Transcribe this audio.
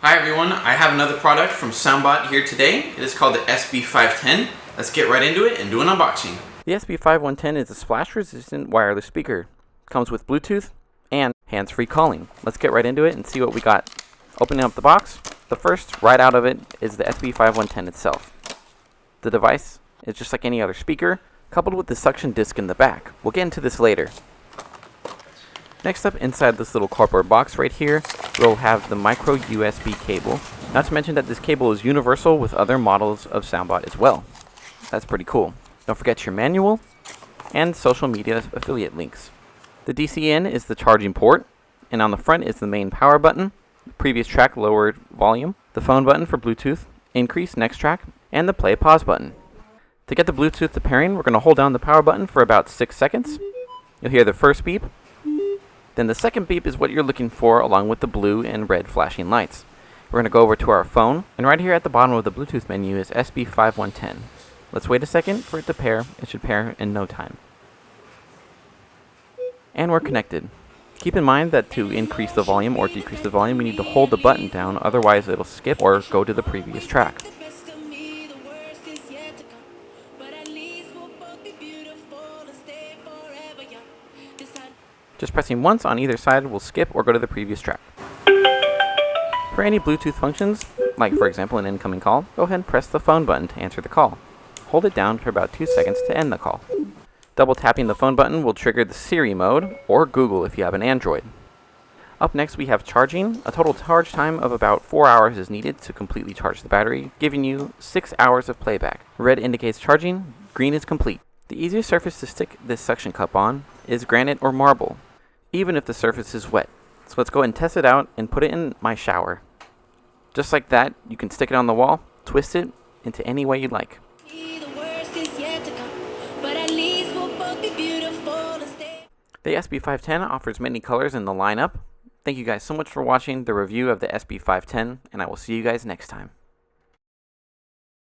Hi everyone, I have another product from SoundBot here today. It is called the SB510. Let's get right into it and do an unboxing. The SB510 is a splash-resistant wireless speaker. Comes with Bluetooth and hands-free calling. Let's get right into it and see what we got. Opening up the box, the first right out of it is the SB510 itself. The device is just like any other speaker, coupled with the suction disc in the back. We'll get into this later. Next up, inside this little cardboard box right here, we'll have the micro USB cable. Not to mention that this cable is universal with other models of SoundBot as well. That's pretty cool. Don't forget your manual and social media affiliate links. The DC-in is the charging port, and on the front is the main power button, the previous track lowered volume, the phone button for Bluetooth, increase next track, and the play pause button. To get the Bluetooth to pairing, we're going to hold down the power button for about 6 seconds. You'll hear the first beep. Then the second beep is what you're looking for, along with the blue and red flashing lights. We're going to go over to our phone, and right here at the bottom of the Bluetooth menu is SB510. Let's wait a second for it to pair. It should pair in no time. And we're connected. Keep in mind that to increase the volume or decrease the volume, we need to hold the button down, otherwise it'll skip or go to the previous track. Just pressing once on either side will skip or go to the previous track. For any Bluetooth functions, like for example an incoming call, go ahead and press the phone button to answer the call. Hold it down for about 2 seconds to end the call. Double tapping the phone button will trigger the Siri mode, or Google if you have an Android. Up next we have charging. A total charge time of about 4 hours is needed to completely charge the battery, giving you 6 hours of playback. Red indicates charging, green is complete. The easiest surface to stick this suction cup on is granite or marble, even if the surface is wet. So let's go ahead and test it out and put it in my shower. Just like that, you can stick it on the wall, twist it into any way you'd like. The SB510 offers many colors in the lineup. Thank you guys so much for watching the review of the SB510, and I will see you guys next time.